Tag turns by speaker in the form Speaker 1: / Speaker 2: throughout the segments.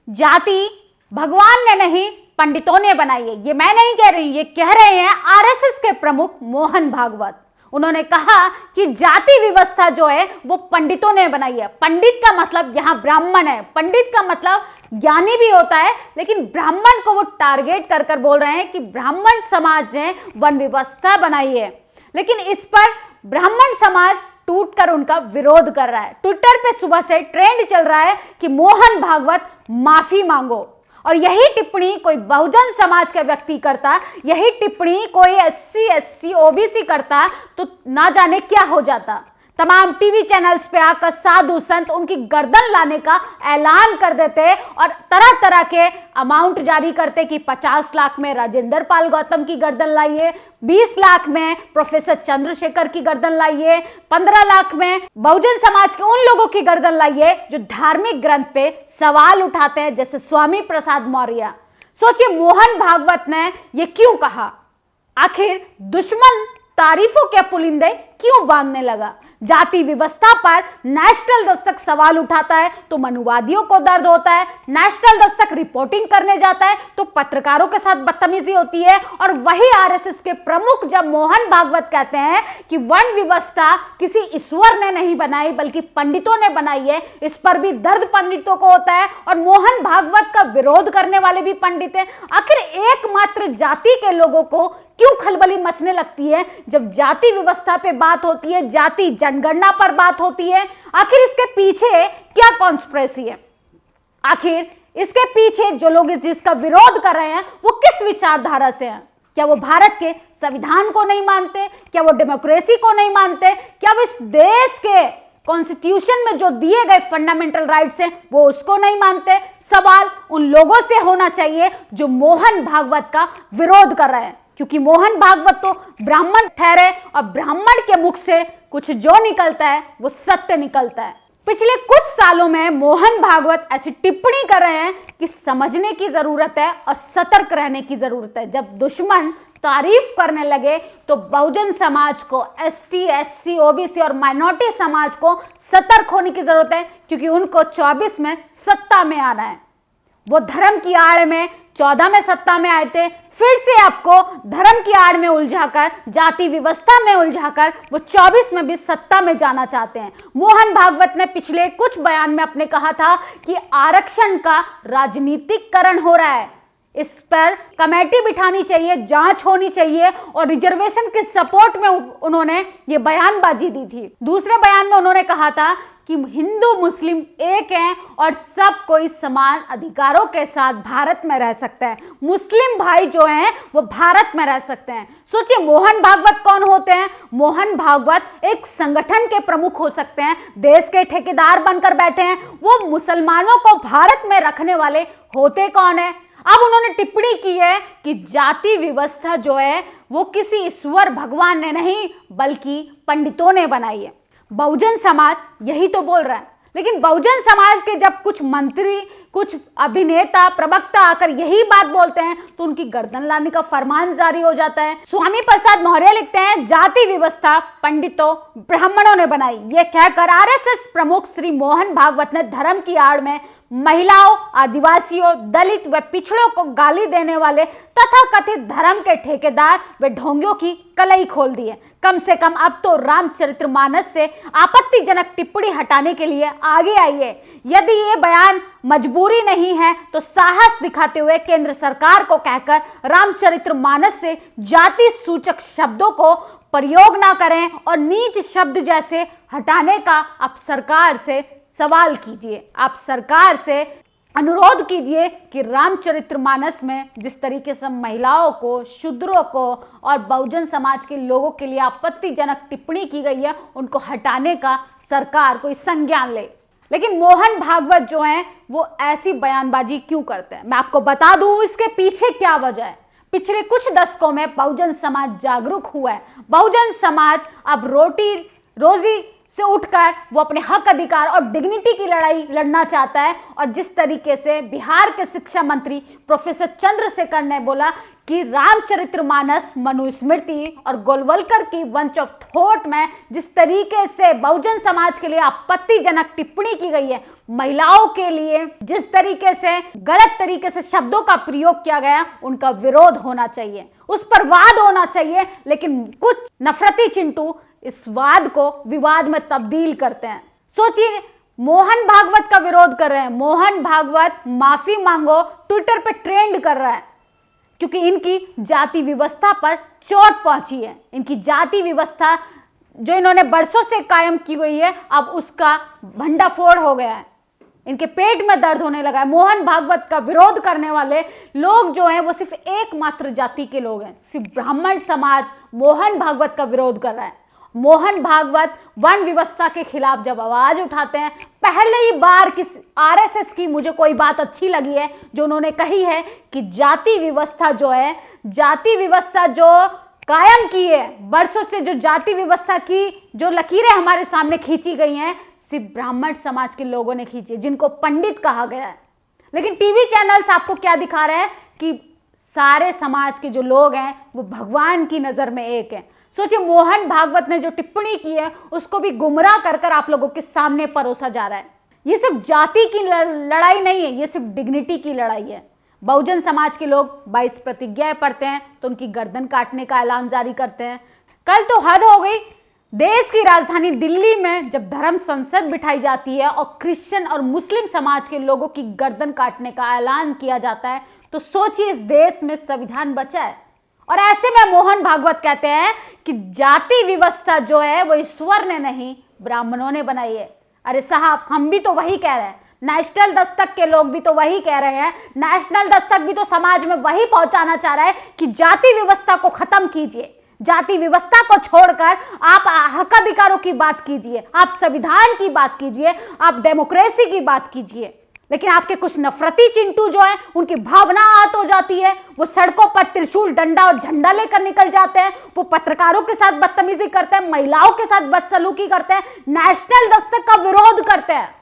Speaker 1: जाति भगवान ने नहीं पंडितों ने बनाई है। ये मैं नहीं कह रही, ये कह रहे हैं आरएसएस के प्रमुख मोहन भागवत। उन्होंने कहा कि जाति व्यवस्था जो है वो पंडितों ने बनाई है। पंडित का मतलब यहाँ ब्राह्मण है, पंडित का मतलब ज्ञानी भी होता है, लेकिन ब्राह्मण को वो टारगेट कर कर बोल रहे हैं कि ब्राह्मण समाज ने वन व्यवस्था बनाई है। लेकिन इस पर ब्राह्मण समाज टूटकर उनका विरोध कर रहा है। ट्विटर पे सुबह से ट्रेंड चल रहा है कि मोहन भागवत माफी मांगो, और यही टिप्पणी कोई बहुजन समाज का व्यक्ति करता, यही टिप्पणी कोई SC ST OBC करता तो ना जाने क्या हो जाता। तमाम टीवी चैनल्स पे आकर साधु संत उनकी गर्दन लाने का ऐलान कर देते और तरह तरह के अमाउंट जारी करते कि 50 लाख में राजेंद्र पाल गौतम की गर्दन लाइए, 20 लाख में प्रोफेसर चंद्रशेखर की गर्दन लाइए, 15 लाख में बहुजन समाज के उन लोगों की गर्दन लाइए जो धार्मिक ग्रंथ पे सवाल उठाते हैं, जैसे स्वामी प्रसाद मौर्य। सोचिए मोहन भागवत ने ये क्यों कहा? आखिर दुश्मन तारीफों के पुलिंदे क्यों बांधने लगा? जाति व्यवस्था पर नेशनल दस्तक सवाल उठाता है तो मनुवादियों को दर्द होता है, नेशनल दस्तक रिपोर्टिंग करने जाता है तो पत्रकारों के साथ बदतमीजी होती है, और वही आरएसएस के प्रमुख जब मोहन भागवत कहते हैं कि वन व्यवस्था किसी ईश्वर ने नहीं बनाई बल्कि पंडितों ने बनाई है, इस पर भी दर्द पंडितों को होता है और मोहन भागवत का विरोध करने वाले भी पंडित हैं। आखिर एकमात्र जाति के लोगों को क्यों खलबली मचने लगती है जब जाति व्यवस्था पे बात होती है, जाति जनगणना पर बात होती है? आखिर इसके पीछे क्या कॉन्स्पिरेसी है? आखिर इसके पीछे जो लोग जिसका विरोध कर रहे हैं वो किस विचारधारा से हैं? क्या वो भारत के संविधान को नहीं मानते? क्या वो डेमोक्रेसी को नहीं मानते? क्या वो इस देश के कॉन्स्टिट्यूशन में जो दिए गए फंडामेंटल राइट्स हैं वो उसको नहीं मानते? सवाल उन लोगों से होना चाहिए जो मोहन भागवत का विरोध कर रहे हैं, क्योंकि मोहन भागवत तो ब्राह्मण ठहरे और ब्राह्मण के मुख से कुछ जो निकलता है वो सत्य निकलता है। पिछले कुछ सालों में मोहन भागवत ऐसी टिप्पणी कर रहे हैं कि समझने की जरूरत है और सतर्क रहने की जरूरत है। जब दुश्मन तारीफ करने लगे तो बहुजन समाज को, ST SC OBC और माइनॉरिटी समाज को सतर्क होने की जरूरत है, क्योंकि उनको 24 में सत्ता में आना है। वो धर्म की आड़ में 14 में सत्ता में आए थे, फिर से आपको धर्म की आड़ में उलझाकर, जाति व्यवस्था में उलझाकर वो 24 में भी सत्ता में जाना चाहते हैं। मोहन भागवत ने पिछले कुछ बयान में अपने कहा था कि आरक्षण का राजनीतिकरण हो रहा है, इस पर कमेटी बिठानी चाहिए, जांच होनी चाहिए, और रिजर्वेशन के सपोर्ट में उन्होंने ये बयानबाजी दी थी। दूसरे बयान में उन्होंने कहा था कि हिंदू मुस्लिम एक हैं और सब कोई समान अधिकारों के साथ भारत में रह सकता है, मुस्लिम भाई जो हैं वो भारत में रह सकते हैं। सोचिए मोहन भागवत कौन होते हैं? मोहन भागवत एक संगठन के प्रमुख हो सकते हैं, देश के ठेकेदार बनकर बैठे हैं। वो मुसलमानों को भारत में रखने वाले होते कौन है? अब उन्होंने टिप्पणी की है कि जाति व्यवस्था जो है वो किसी ईश्वर भगवान ने नहीं बल्कि पंडितों ने बनाई है। बहुजन समाज यही तो बोल रहा है, लेकिन बहुजन समाज के जब कुछ मंत्री, कुछ अभिनेता, प्रवक्ता आकर यही बात बोलते हैं तो उनकी गर्दन लाने का फरमान जारी हो जाता है। स्वामी प्रसाद मौर्य लिखते हैं, जाति व्यवस्था पंडितों ब्राह्मणों ने बनाई। ये कहकर आरएसएस प्रमुख श्री मोहन भागवत ने धर्म की आड़ में महिलाओं, आदिवासियों, दलित व पिछड़ों को गाली देने वाले तथा कथित धर्म के ठेकेदार व ढोंगियों की कलई खोल दी है। कम से कम अब तो रामचरितमानस से आपत्तिजनक टिप्पणी हटाने के लिए आगे आई है। यदि ये बयान मजबूरी नहीं है तो साहस दिखाते हुए केंद्र सरकार को कहकर रामचरितमानस से जाति सूचक शब्दों को प्रयोग ना करें और नीच शब्द जैसे हटाने का आप सरकार से सवाल कीजिए, आप सरकार से अनुरोध कीजिए कि रामचरितमानस में जिस तरीके से महिलाओं को, शूद्रों को और बहुजन समाज के लोगों के लिए आपत्तिजनक टिप्पणी की गई है, उनको हटाने का सरकार कोई संज्ञान ले। लेकिन मोहन भागवत जो हैं वो ऐसी बयानबाजी क्यों करते हैं? मैं आपको बता दूं इसके पीछे क्या वजह है। पिछले कुछ दशकों में बहुजन समाज जागरूक हुआ है। बहुजन समाज अब रोटी रोजी से उठकर वो अपने हक, अधिकार और डिग्निटी की लड़ाई लड़ना चाहता है। और जिस तरीके से बिहार के शिक्षा मंत्री प्रोफेसर चंद्रशेखर ने बोला कि रामचरितमानस, मनुस्मृति और गोलवलकर की वंश ऑफ थॉट में जिस तरीके से बहुजन समाज के लिए आपत्तिजनक टिप्पणी की गई है, महिलाओं के लिए जिस तरीके से गलत तरीके से शब्दों का प्रयोग किया गया, उनका विरोध होना चाहिए, उस पर वाद होना चाहिए। लेकिन कुछ नफरती चिंटू इस वाद को विवाद में तब्दील करते हैं। सोचिए, मोहन भागवत का विरोध कर रहे हैं, मोहन भागवत माफी मांगो ट्विटर पे ट्रेंड कर रहा है क्योंकि इनकी जाति व्यवस्था पर चोट पहुंची है। इनकी जाति व्यवस्था जो इन्होंने बरसों से कायम की हुई है, अब उसका भंडाफोड़ हो गया है, इनके पेट में दर्द होने लगा है। मोहन भागवत का विरोध करने वाले लोग जो हैं वो सिर्फ एकमात्र जाति के लोग हैं, सिर्फ ब्राह्मण समाज मोहन भागवत का विरोध कर रहा है। मोहन भागवत वन व्यवस्था के खिलाफ जब आवाज उठाते हैं, पहले ही बार किस आरएसएस की मुझे कोई बात अच्छी लगी है जो उन्होंने कही है कि जाति व्यवस्था जो है, जाति व्यवस्था जो कायम की है बरसों से, जो जाति व्यवस्था की जो लकीरें हमारे सामने खींची गई हैं, सिर्फ ब्राह्मण समाज के लोगों ने खींची, जिनको पंडित कहा गया है। लेकिन टीवी चैनल्स आपको क्या दिखा रहे हैं कि सारे समाज के जो लोग हैं वो भगवान की नजर में एक है। सोचिए, मोहन भागवत ने जो टिप्पणी की है उसको भी गुमराह कर कर आप लोगों के सामने परोसा जा रहा है। ये सिर्फ जाति की लड़ाई नहीं है, ये सिर्फ डिग्निटी की लड़ाई है। बहुजन समाज के लोग 22 प्रतिज्ञाएं पढ़ते हैं तो उनकी गर्दन काटने का ऐलान जारी करते हैं। कल तो हद हो गई, देश की राजधानी दिल्ली में जब धर्म संसद बिठाई जाती है और क्रिश्चियन और मुस्लिम समाज के लोगों की गर्दन काटने का ऐलान किया जाता है, तो सोचिए इस देश में संविधान बचा है। और ऐसे में मोहन भागवत कहते हैं कि जाति व्यवस्था जो है वो ईश्वर ने नहीं, ब्राह्मणों ने बनाई है। अरे साहब, हम भी तो वही कह रहे हैं, नेशनल दस्तक के लोग भी तो वही कह रहे हैं। नेशनल दस्तक भी तो समाज में वही पहुंचाना चाह रहा है कि जाति व्यवस्था को खत्म कीजिए, जाति व्यवस्था को छोड़कर आप हक अधिकारों की बात कीजिए, आप संविधान की बात कीजिए, आप डेमोक्रेसी की बात कीजिए। लेकिन आपके कुछ नफरती चिंटू जो है, उनकी भावना आहत हो जाती है, वो सड़कों पर त्रिशूल, डंडा और झंडा लेकर निकल जाते हैं, वो पत्रकारों के साथ बदतमीजी करते हैं, महिलाओं के साथ बदसलूकी करते हैं, नेशनल दस्तक का विरोध करते हैं।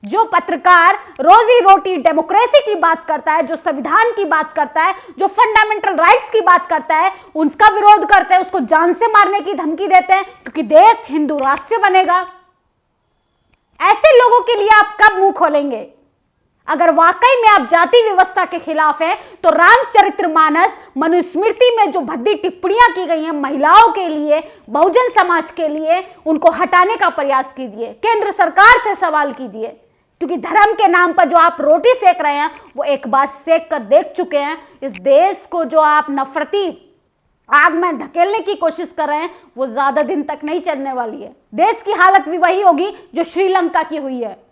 Speaker 1: जो पत्रकार रोजी रोटी डेमोक्रेसी की बात करता है, जो संविधान की बात करता है, जो फंडामेंटल राइट्स की बात करता है, उसका विरोध करते हैं, उसको जान से मारने की धमकी देते हैं क्योंकि देश हिंदू राष्ट्र बनेगा। ऐसे लोगों के लिए आप कब मुंह खोलेंगे? अगर वाकई में आप जाति व्यवस्था के खिलाफ हैं तो रामचरितमानस, मनुस्मृति में जो भद्दी टिप्पणियां की गई हैं महिलाओं के लिए, बहुजन समाज के लिए, उनको हटाने का प्रयास कीजिए। केंद्र सरकार से सवाल कीजिए, क्योंकि धर्म के नाम पर जो आप रोटी सेक रहे हैं वो एक बार सेक कर देख चुके हैं। इस देश को जो आप नफरती आग में धकेलने की कोशिश कर रहे हैं वो ज्यादा दिन तक नहीं चलने वाली है। देश की हालत भी वही होगी जो श्रीलंका की हुई है।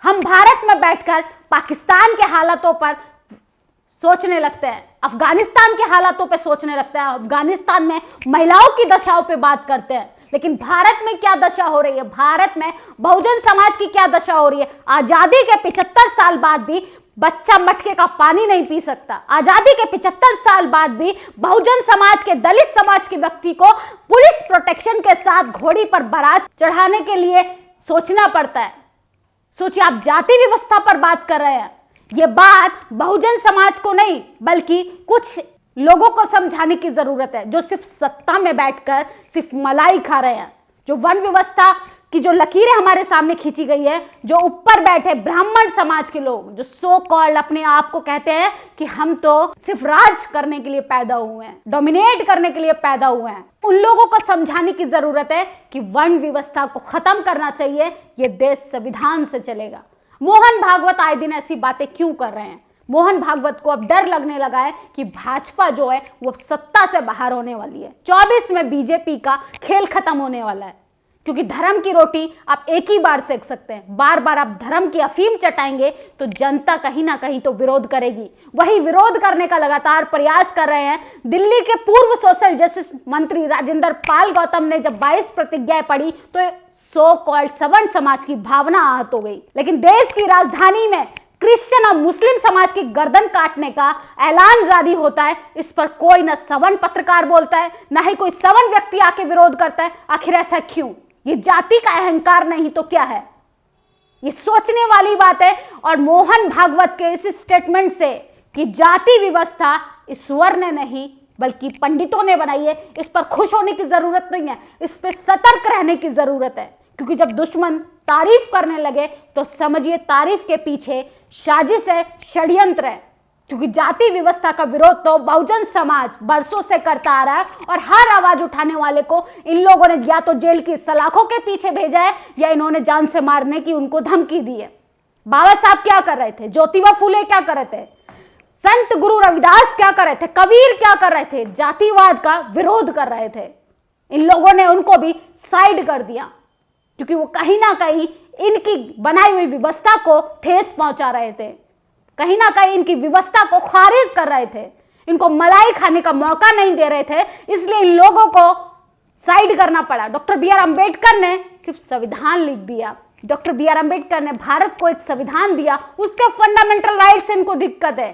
Speaker 1: हम भारत में बैठकर पाकिस्तान के हालातों पर सोचने लगते हैं, अफगानिस्तान के हालातों पर सोचने लगते हैं, अफगानिस्तान में महिलाओं की दशाओं पे बात करते हैं, लेकिन भारत में क्या दशा हो रही है, भारत में बहुजन समाज की क्या दशा हो रही है। आजादी के 75 साल बाद भी बच्चा मटके का पानी नहीं पी सकता। आजादी के 75 साल बाद भी बहुजन समाज के, दलित समाज के व्यक्ति को पुलिस प्रोटेक्शन के साथ घोड़ी पर बारात चढ़ाने के लिए सोचना पड़ता है। सोचिए, आप जाति व्यवस्था पर बात कर रहे हैं। यह बात बहुजन समाज को नहीं बल्कि कुछ लोगों को समझाने की जरूरत है जो सिर्फ सत्ता में बैठकर सिर्फ मलाई खा रहे हैं। जो वन व्यवस्था की जो लकीरें हमारे सामने खींची गई है, जो ऊपर बैठे ब्राह्मण समाज के लोग जो सो कॉल्ड अपने आप को कहते हैं कि हम तो सिर्फ राज करने के लिए पैदा हुए हैं, डोमिनेट करने के लिए पैदा हुए हैं, उन लोगों को समझाने की जरूरत है कि वन व्यवस्था को खत्म करना चाहिए। ये देश संविधान से चलेगा। मोहन भागवत आए दिन ऐसी बातें क्यों कर रहे हैं? मोहन भागवत को अब डर लगने लगा है कि भाजपा जो है वो सत्ता से बाहर होने वाली है। 24 में बीजेपी का खेल खत्म होने वाला है, क्योंकि धर्म की रोटी आप एक ही बार सेक सकते हैं। बार बार आप धर्म की अफीम चटाएंगे तो जनता कहीं ना कहीं तो विरोध करेगी। वही विरोध करने का लगातार प्रयास कर रहे हैं। दिल्ली के पूर्व सोशल जस्टिस मंत्री राजेंद्र पाल गौतम ने जब 22 प्रतिज्ञाएं पढ़ी तो सो कॉल्ड सवर्ण समाज की भावना आहत हो गई। लेकिन देश की राजधानी में क्रिश्चियन और मुस्लिम समाज की गर्दन काटने का ऐलान जारी होता है, इस पर कोई न सवर्ण पत्रकार बोलता है, न ही कोई सवर्ण व्यक्ति आके विरोध करता है। आखिर ऐसा क्यों? ये जाति का अहंकार नहीं तो क्या है? ये सोचने वाली बात है। और मोहन भागवत के इस स्टेटमेंट से कि जाति व्यवस्था ईश्वर ने नहीं बल्कि पंडितों ने बनाई है। इस पर खुश होने की जरूरत नहीं है, इस पर सतर्क रहने की जरूरत है, क्योंकि जब दुश्मन तारीफ करने लगे तो समझिए तारीफ के पीछे साजिश है, षड्यंत्र है। क्योंकि जाति व्यवस्था का विरोध तो बहुजन समाज बरसों से करता आ रहा है और हर आवाज उठाने वाले को इन लोगों ने या तो जेल की सलाखों के पीछे भेजा है या इन्होंने जान से मारने की उनको धमकी दी है। बाबा साहब क्या कर रहे थे, ज्योतिबा फूले क्या कर रहे थे, संत गुरु रविदास क्या कर रहे थे, कबीर क्या कर रहे थे, जातिवाद का विरोध कर रहे थे। इन लोगों ने उनको भी साइड कर दिया, क्योंकि वो कहीं ना कहीं इनकी बनाई हुई व्यवस्था को ठेस पहुंचा रहे थे, कहीं ना कहीं इनकी व्यवस्था को खारिज कर रहे थे, इनको मलाई खाने का मौका नहीं दे रहे थे, इसलिए इन लोगों को साइड करना पड़ा। डॉक्टर बी आर अम्बेडकर ने सिर्फ संविधान लिख दिया, डॉक्टर बी आर अम्बेडकर ने भारत को एक संविधान दिया, उसके फंडामेंटल राइट्स से इनको दिक्कत है।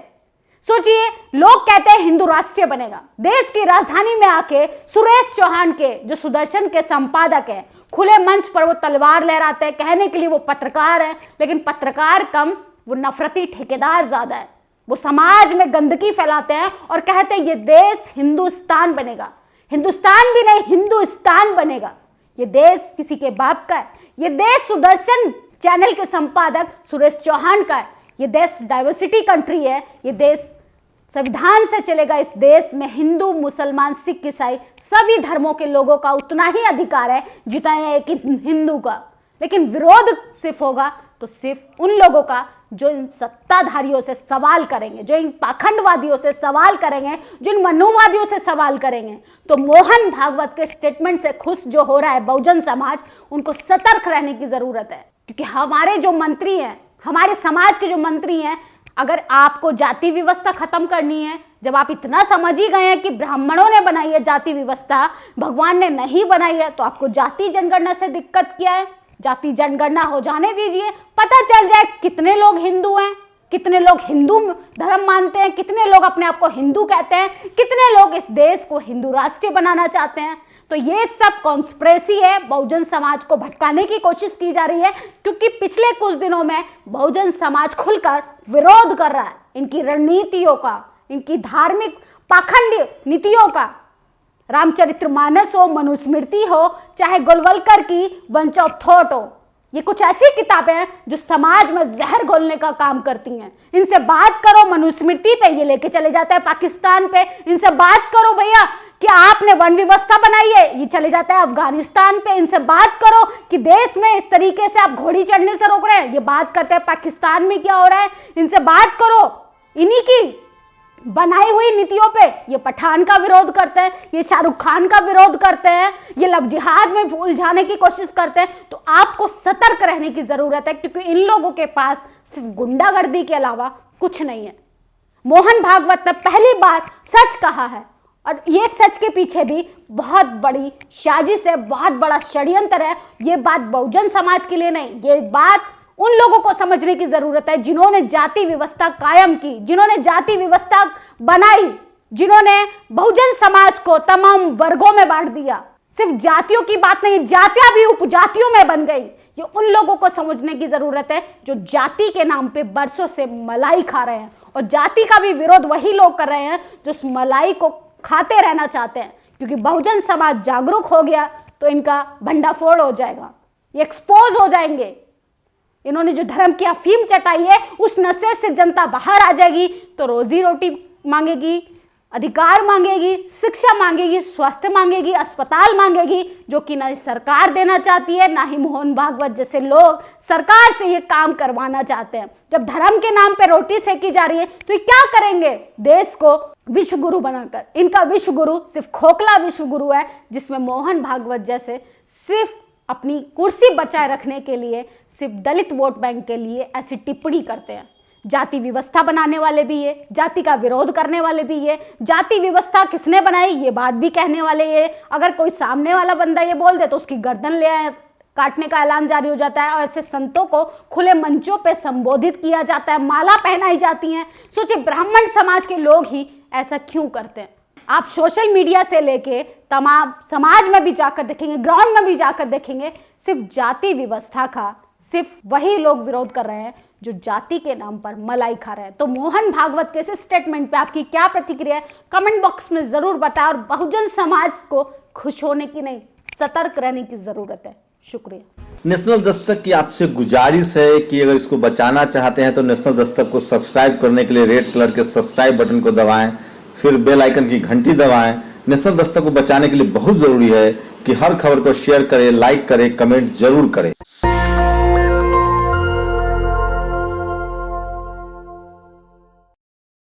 Speaker 1: सोचिए, लोग कहते हैं हिंदू राष्ट्रीय बनेगा, देश की राजधानी में आके सुरेश चौहान के जो सुदर्शन के संपादक हैं, खुले मंच पर वो तलवार लहराते हैं, कहने के लिए वो पत्रकार हैं, लेकिन पत्रकार कम, वो नफरती ठेकेदार ज्यादा है। वो समाज में गंदगी फैलाते हैं और कहते हैं ये देश हिंदुस्तान बनेगा। हिंदुस्तान भी नहीं, हिंदुस्तान बनेगा। ये देश किसी के बाप का है, ये देश सुदर्शन चैनल के संपादक सुरेश चौहान का है, ये देश डाइवर्सिटी कंट्री है, ये देश संविधान से चलेगा। इस देश में हिंदू, मुसलमान, सिख, ईसाई सभी धर्मों के लोगों का उतना ही अधिकार है जितना है एक हिंदू का। लेकिन विरोध सिर्फ होगा तो सिर्फ उन लोगों का जो इन सत्ताधारियों से सवाल करेंगे, जो इन पाखंडवादियों से सवाल करेंगे, जो इन मनुवादियों से सवाल करेंगे। तो मोहन भागवत के स्टेटमेंट से खुश जो हो रहा है बहुजन समाज, उनको सतर्क रहने की जरूरत है, क्योंकि हमारे जो मंत्री हैं, हमारे समाज के जो मंत्री हैं, अगर आपको जाति व्यवस्था खत्म करनी है, जब आप इतना समझ ही गए हैं कि ब्राह्मणों ने बनाई है जाति व्यवस्था, भगवान ने नहीं बनाई है, तो आपको जाति जनगणना से दिक्कत क्या है? जाति जनगणना हो जाने दीजिए, पता चल जाए कितने लोग हिंदू हैं, कितने लोग हिंदू धर्म मानते हैं, कितने लोग अपने आप को हिंदू कहते हैं, कितने लोग इस देश को हिंदू राष्ट्रीय बनाना चाहते हैं। तो ये सब कॉन्स्पिरेसी है, बहुजन समाज को भटकाने की कोशिश की जा रही है, क्योंकि पिछले कुछ दिनों में बहुजन समाज खुलकर विरोध कर रहा है इनकी रणनीतियों का, इनकी धार्मिक पाखंडी नीतियों का। रामचरितमानस हो, मनुस्मृति हो, चाहे गोलवलकर की बंच ऑफ थॉट हो, ये कुछ ऐसी किताबें हैं जो समाज में जहर घोलने का काम करती हैं। इनसे बात करो मनुस्मृति पे, ये लेके चले जाता है पाकिस्तान पे। इनसे बात करो भैया कि आपने वन व्यवस्था बनाई है, ये चले जाता है अफगानिस्तान पे। इनसे बात करो कि देश में इस तरीके से आप घोड़ी चढ़ने से रोक रहे हैं, ये बात करते हैं पाकिस्तान में क्या हो रहा है। इनसे बात करो इन्हीं की बनाई हुई नीतियों पे, ये पठान का विरोध करते हैं, ये शाहरुख खान का विरोध करते हैं, ये लव जिहाद में उलझाने की कोशिश करते हैं। तो आपको सतर्क रहने की जरूरत है, क्योंकि इन लोगों के पास सिर्फ गुंडागर्दी के अलावा कुछ नहीं है। मोहन भागवत ने पहली बार सच कहा है, और ये सच के पीछे भी बहुत बड़ी साजिश है, बहुत बड़ा षड्यंत्र है। ये बात बहुजन समाज के लिए नहीं, ये बात उन लोगों को समझने की जरूरत है जिन्होंने जाति व्यवस्था कायम की, जिन्होंने जाति व्यवस्था बनाई, जिन्होंने बहुजन समाज को तमाम वर्गों में बांट दिया। सिर्फ जातियों की बात नहीं, जातियां भी उपजातियों में बन गई। ये उन लोगों को समझने की जरूरत है जो जाति के नाम पे बरसों से मलाई खा रहे हैं, और जाति का भी विरोध वही लोग कर रहे हैं जो उस मलाई को खाते रहना चाहते हैं। क्योंकि बहुजन समाज जागरूक हो गया तो इनका भंडाफोड़ हो जाएगा, ये एक्सपोज हो जाएंगे। इन्होंने जो धर्म की अफीम चटाई है, उस नशे से जनता बाहर आ जाएगी तो रोजी रोटी मांगेगी, अधिकार मांगेगी, शिक्षा मांगेगी, स्वास्थ्य मांगेगी, अस्पताल मांगेगी, जो कि ना सरकार देना चाहती है, ना ही मोहन भागवत जैसे लोग सरकार से ये काम करवाना चाहते हैं। जब धर्म के नाम पे रोटी सेकी जा रही है तो ये क्या करेंगे? देश को विश्व गुरु बनाकर। इनका विश्व गुरु सिर्फ खोखला विश्व गुरु है, जिसमें मोहन भागवत जैसे सिर्फ अपनी कुर्सी बचाए रखने के लिए, सिर्फ दलित वोट बैंक के लिए ऐसी टिप्पणी करते हैं। जाति व्यवस्था बनाने वाले भी ये, जाति का विरोध करने वाले भी ये, जाति व्यवस्था किसने बनाई ये बात भी कहने वाले ये। अगर कोई सामने वाला बंदा ये बोल दे तो उसकी गर्दन ले आए, काटने का ऐलान जारी हो जाता है। और ऐसे संतों को खुले मंचों पे संबोधित किया जाता है, माला पहनाई जाती है। सोचिए, ब्राह्मण समाज के लोग ही ऐसा क्यों करते हैं? आप सोशल मीडिया से लेके तमाम समाज में भी जाकर देखेंगे, ग्राउंड में भी जाकर देखेंगे, सिर्फ जाति व्यवस्था का सिर्फ वही लोग विरोध कर रहे हैं जो जाति के नाम पर मलाई खा रहे हैं। तो मोहन भागवत के इस स्टेटमेंट पे आपकी क्या प्रतिक्रिया है, कमेंट बॉक्स में जरूर बताएं। और बहुजन समाज को खुश होने की नहीं, सतर्क रहने की जरूरत है। शुक्रिया।
Speaker 2: नेशनल दस्तक की आपसे गुजारिश है कि अगर इसको बचाना चाहते हैं तो नेशनल दस्तक को सब्सक्राइब करने के लिए रेड कलर के सब्सक्राइब बटन को दबाएं, फिर बेल आइकन की घंटी दबाएं। नेशनल दस्तक को बचाने के लिए बहुत जरूरी है कि हर खबर को शेयर करें, लाइक करें, कमेंट जरूर करें।